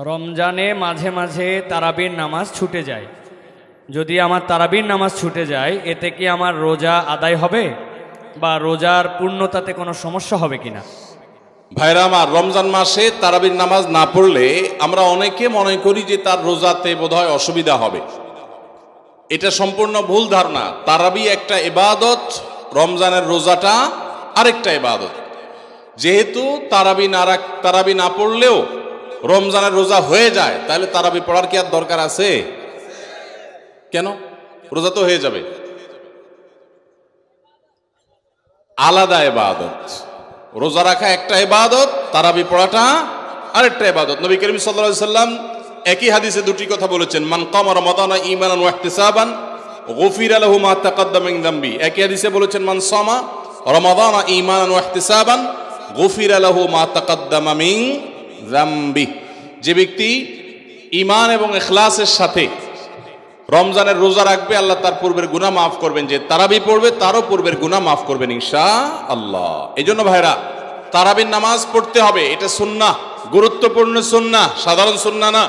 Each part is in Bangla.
রমজানে মাঝে মাঝে তারাবির নামাজ ছুটে যায়। যদি আমার তারাবির নামাজ ছুটে যায়, এতে কি আমার রোজা আদায় হবে বা রোজার পূর্ণতাতে কোনো সমস্যা হবে কিনা? ভাইরা আমার, রমজান মাসে তারাবির নামাজ না পড়লে আমরা অনেকে মনে করি যে তার রোজাতে বোধহয় অসুবিধা হবে। এটা সম্পূর্ণ ভুল ধারণা। তারাবি একটা ইবাদত, রমজানের রোজাটা আরেকটা ইবাদত। যেহেতু তারাবি না পড়লেও রমজানের রোজা হয়ে যায়, তাহলে তারাবি পড়ার কি আর দরকার আছে? কেন? রোজা তো হয়ে যাবে। আলাদা ইবাদত। রোজা রাখা একটা ইবাদত, তারাবি পড়াটা আরেকটা ইবাদত। নবী করিম সাল্লাল্লাহু আলাইহি সাল্লাম একই হাদিসে দুটি কথা বলেছেন, মান কামা রমাদানা ঈমানান ওয়া ইহতিসাবান গুফিরা লাহু মা তাকাদ্দামা মিন যামবি। একই হাদিসে বলেছেন, মান সামা রমাদানা ঈমানান ওয়া ইহতিসাবান গুফিরা লাহু মা তাকাদ্দামা মিন যামবি। যে ব্যক্তি ঈমান এবং ইখলাসের সাথে রমজানের রোজা রাখবে, আল্লাহ তার পূর্বের গুনাহ মাফ করবেন। যে তারাবি পড়বে তারও পূর্বের গুনাহ মাফ করবেন ইনশাআল্লাহ। এইজন্য ভাইরা, তারাবির নামাজ পড়তে হবে। এটা সুন্নাহ, গুরুত্বপূর্ণ সুন্নাহ, সাধারণ সুন্নাহ না।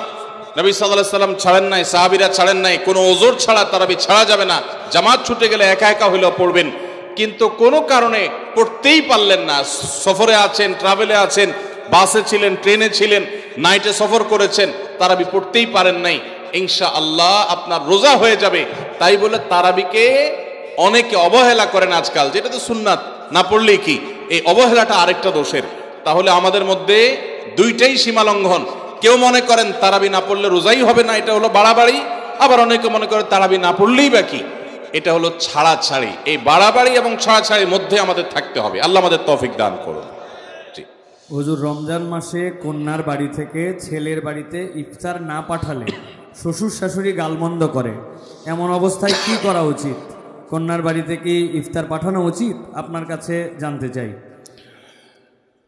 নবী সাল্লাল্লাহু আলাইহি সাল্লাম ছাড়েন নাই, সাহাবীরা ছাড়েন নাই। কোনো ওযর ছাড়া তারাবি ছাড়া যাবে না। জামাত ছুটে গেলে একা একা হইলেও পড়বেন, কিন্তু কোনো কারণে পড়তেই পারলেন না, সফরে আছেন, ট্রাভেলে আছেন, বাসে ছিলেন, ট্রেনে ছিলেন, নাইটে সফর করেছেন, তারাবি পড়তেই পারেন নাই, ইনশাআল্লাহ আপনার রোজা হয়ে যাবে। তাই বলে তারাবিকে অনেকে অবহেলা করেন আজকাল, যেটা তো সুন্নাত, না পড়লেই কি। এই অবহেলাটা আরেকটা দোষের। তাহলে আমাদের মধ্যে দুইটাই সীমা লঙ্ঘন। কেউ মনে করেন তারাবি না পড়লে রোজাই হবে না, এটা হলো বাড়াবাড়ি। আবার অনেকে মনে করে তারাবি না পড়লেই বা কি, এটা হলো ছাড়াছাড়ি। এই বাড়াবাড়ি এবং ছাড়াছাড়ির মধ্যে আমাদের থাকতে হবে। আল্লাহ আমাদের তৌফিক দান করুন। হুজুর, রমজান মাসে কন্যার বাড়ি থেকে ছেলের বাড়িতে ইফতার না পাঠালে শ্বশুর শাশুড়ি গালমন্দ করে, এমন অবস্থায় কি করা উচিত? কন্যার বাড়িতে কি ইফতার পাঠানো উচিত? আপনার কাছে জানতে চাই।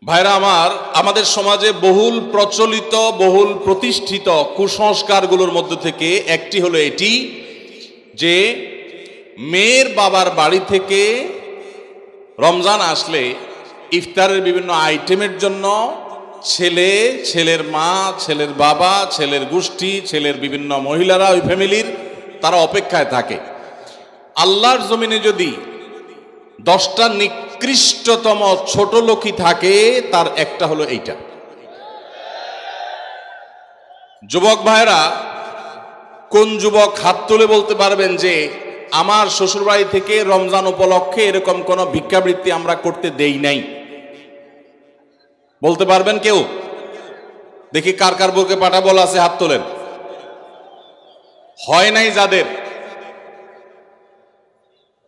ভাইরা আমার, আমাদের সমাজে বহুল প্রচলিত, বহুল প্রতিষ্ঠিত কুসংস্কারগুলোর মধ্যে থেকে একটি হলো এটি যে মেয়ের বাবার বাড়ি থেকে রমজান আসলে ইফতারের বিভিন্ন আইটেমের জন্য ছেলে, ছেলের মা, ছেলের বাবা, ছেলের গোষ্ঠী, ছেলের বিভিন্ন মহিলারা, ওই ফ্যামিলির তারা অপেক্ষায় থাকে। আল্লাহর জমিনে যদি 10টা নিকৃষ্টতম ছোট লোকই থাকে, তার একটা হলো এইটা। যুবক ভাইরা, কোন যুবক হাত তুলে বলতে পারবেন যে আমার শ্বশুরবাড়ি থেকে রমজান উপলক্ষে এরকম কোন ভিক্ষাবৃত্তি আমরা করতে দেই নাই? বলতে পারবেন কেউ? দেখি কার কার বুকে পাটা বলা আছে, হাত তোলেন। হয় নাই যাদের।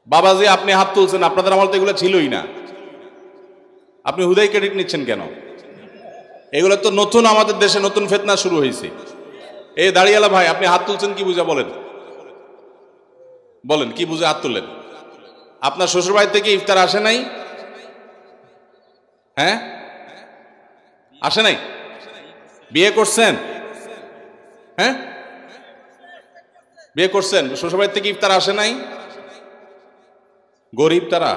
বাবাজি, আপনি হাত তুলছেন, আপনাদের আমল তো এগুলো ছিলই না। আপনি হুদাই ক্রেডিট নিচ্ছেন কেন? এগুলো তো নতুন, আমাদের দেশে নতুন ফিতনা শুরু হয়েছে। এই দাঁড়িয়ালা ভাই, আপনি হাত তুলছেন কি বুঝা? বলেন বলেন, কি বুঝে হাত তুললেন? আপনার শ্বশুরবাড়ি থেকে ইফতার আসে নাই? হ্যাঁ, আসে নাই? বিয়ে করছেন? হ্যাঁ, বিয়ে করছেন, শ্বশুরবাড়ি থেকে ইফতার আসে নাই? গরিব তারা,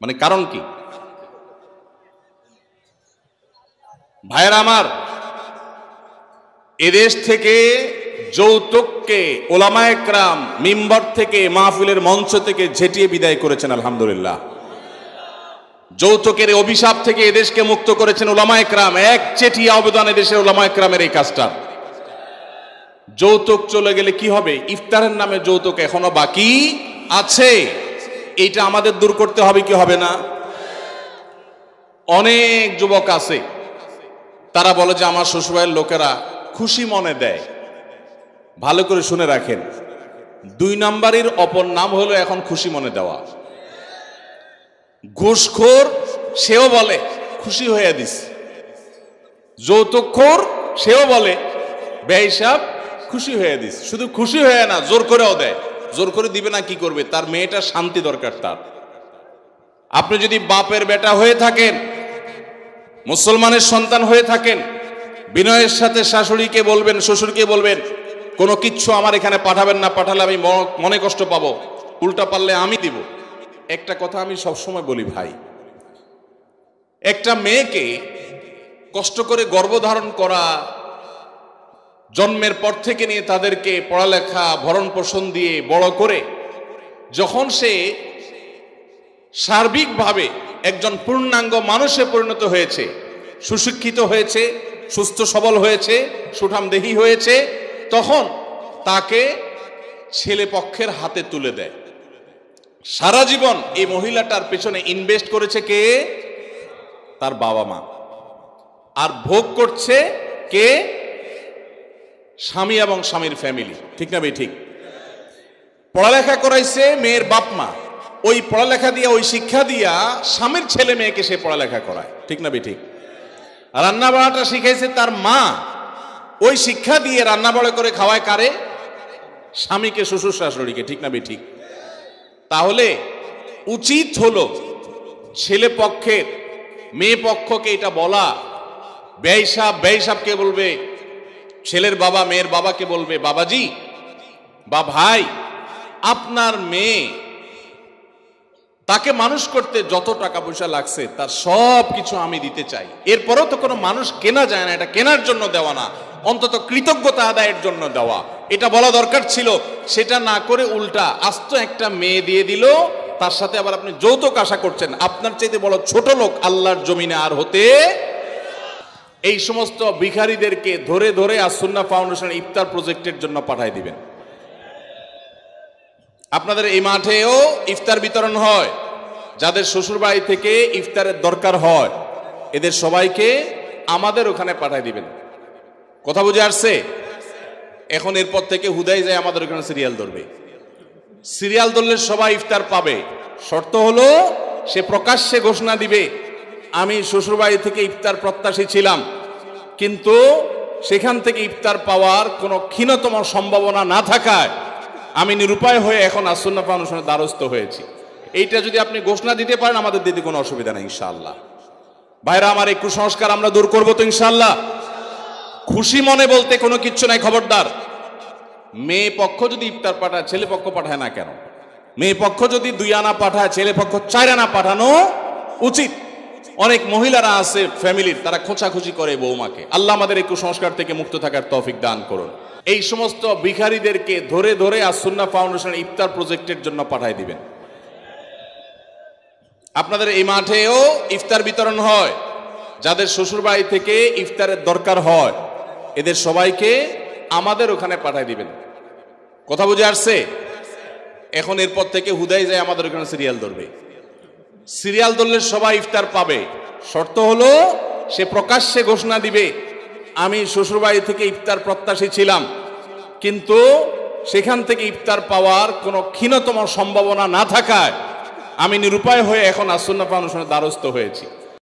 মানে কারণ কি? ভাইয়েরা আমার, এদেশ থেকে যৌতুককে ওলামায়ে কেরাম মিম্বর থেকে, মাহফিলের মঞ্চ থেকে ঝেঁটিয়ে বিদায় করেছেন, আলহামদুলিল্লাহ। যৌতুকের অভিশাপ থেকে এদেশকে মুক্ত করেছেন ওলামায়ে কেরাম। এক চেটিয়া অবদান এদেশের ওলামায়ে কেরামের এই কাজটা। যৌতুক চলে গেলে কি হবে? ইফতারের নামে যৌতুক এখনো বাকি আছে, এইটা আমাদের দূর করতে হবে কি হবে না? অনেক যুবক আছে, তারা বলে যে আমার শ্বশুরবাড়ির লোকেরা খুশি মনে দেয়। ভালো করে শুনে রাখেন, 2 নাম্বারের অপর নাম হলো এখন খুশি মনে দেওয়া। ঘুষখোর সেও বলে খুশি হয়ে দিস, যৌতুকখোর সেও বলে বেহিসাব খুশি হয়ে দিস। শুধু খুশি হয়ে না, জোর করেও দেয়। জোর করে দিবে না, কি করবে? তার মেয়েটার শান্তি দরকার তার। আপনি যদি বাপের বেটা হয়ে থাকেন, মুসলমানের সন্তান হয়ে থাকেন, বিনয়ের সাথে শাশুড়িকে বলবেন, শ্বশুরকে বলবেন, কোনো কিচ্ছু আমার এখানে পাঠাবেন না, পাঠালে আমি মনে কষ্ট পাবো, উল্টা পারলে আমি দিব। একটা কথা আমি সবসময় বলি ভাই, একটা মেয়েকে কষ্ট করে গর্ভধারণ করা, জন্মের পর থেকে নিয়ে তাদেরকে পড়ালেখা ভরণ পোষণ দিয়ে বড় করে যখন সে সার্বিকভাবে একজন পূর্ণাঙ্গ মানুষে পরিণত হয়েছে, সুশিক্ষিত হয়েছে, সুস্থ সবল হয়েছে, সুঠামদেহী হয়েছে, তখন তাকে ছেলে পক্ষের হাতে তুলে দেয়। সারা জীবন এই মহিলাটার পেছনে ইনভেস্ট করেছে কে? তার বাবা মা। আর ভোগ করছে কে? স্বামী এবং স্বামীর ফ্যামিলি। ঠিক না ভাই? ঠিক। পড়ালেখা করাইছে মেয়ের বাপ মা, ওই পড়ালেখা দিয়া, ওই শিক্ষা দিয়া স্বামীর ছেলে মেয়েকে সে পড়ালেখা করায়। ঠিক না ভাই? ঠিক। রান্না বাড়াটা শিখাইছে তার মা, ওই শিক্ষা দিয়ে রান্না বাড়া করে খাওয়ায় কারে? স্বামীকে, শ্বশুর শাশুড়িকে। ঠিক না ভাই? ঠিক। তাহলে উচিত হলো ছেলে পক্ষের মেয়ে পক্ষকে এটা বলা, বেহিসাবকে বলবে, ছেলের বাবা মেয়ের বাবাকে বলবে, বাবাজি বা ভাই, আপনার মেয়ে তাকে মানুষ করতে যত টাকা পয়সা লাগছে তার সব কিছু আমি দিতে চাই। এরপরও তো কোনো মানুষ কেনা যায় না, এটা কেনার জন্য দেওয়া না, অন্তত কৃতজ্ঞতা আদায়ের জন্য দেওয়া, এটা বলা দরকার ছিল। সেটা না করে উল্টা আস্ত একটা মেয়ে দিয়ে দিল, তার সাথে আবার আপনি যৌতুক আশা করছেন। আপনার চাইতে বড় ছোট লোক আল্লাহর জমিনে আর হতে। এই সমস্ত ভিখারীদেরকে ধরে ধরে আস-সুন্নাহ ফাউন্ডেশন ইফতার প্রজেক্টের জন্য পাঠায় দিবেন। আপনাদের এই মাঠেও ইফতার বিতরণ হয়, যাদের শ্বশুর বাড়ি থেকে ইফতারের দরকার হয় এদের সবাইকে আমাদের ওখানে পাঠায় দিবেন। কথা বুঝে আসছে? এখন এরপর থেকে হুদাই যায় আমাদের ওখানে সিরিয়াল ধরবে। সিরিয়াল ধরলে সবাই ইফতার পাবে। শর্ত হলো সে প্রকাশ্যে ঘোষণা দিবে, আমি শ্বশুর বাড়ি থেকে ইফতার প্রত্যাশী ছিলাম, কিন্তু সেখান থেকে ইফতার পাওয়ার কোনো ক্ষীণতম সম্ভাবনা না থাকায় আমি নিরুপায় হয়ে এখন আস-সুন্নাহ ফাউন্ডেশনের দ্বারস্থ হয়েছি। এইটা যদি আপনি ঘোষণা দিতে পারেন আমাদের দিতে কোনো অসুবিধা নেই ইনশাআল্লাহ। ভাইরা আমার, এই কুসংস্কার আমরা দূর করবো তো ইনশাআল্লাহ। খুশি মনে বলতে কোনো কিচ্ছু নাই। খবরদার, মেয়ে পক্ষ যদি ইফতার পাঠায় ছেলে পক্ষ পাঠায় না কেন? মেয়ে পক্ষ যদি 2 আনা পাঠায় ছেলে পক্ষ 4 আনা পাঠানো উচিত। অনেক মহিলারা আছে ফ্যামিলির, তারা খোঁচাখুচি করে বৌমাকে। আল্লাহ আমাদের এই কুসংস্কার থেকে মুক্ত থাকার তৌফিক দান করুন। এই সমস্ত ভিখারীদেরকে ধরে ধরে আস-সুন্নাহ ফাউন্ডেশন ইফতার প্রজেক্টের জন্য পাঠায় দিবেন। আপনাদের এই মাঠেও ইফতার বিতরণ হয়, যাদের শ্বশুর বাড়ি থেকে ইফতারের দরকার হয় এদের সবাইকে আমাদের ওখানে পাঠায় দিবেন। কথা বুঝে আসছে? এখন এরপর থেকে হুদাই যায় আমাদের ওখানে সিরিয়াল ধরবে। সিরিয়াল ধরলে সবাই ইফতার পাবে। শর্ত হলো সে প্রকাশ্যে ঘোষণা দিবে, আমি শ্বশুর বাড়ি থেকে ইফতার প্রত্যাশী ছিলাম, কিন্তু সেখান থেকে ইফতার পাওয়ার কোনো ক্ষীণতম সম্ভাবনা না থাকায় আমি নিরুপায় হয়ে এখন আস-সুন্নাহ ফাউন্ডেশনের দ্বারস্থ হয়েছি।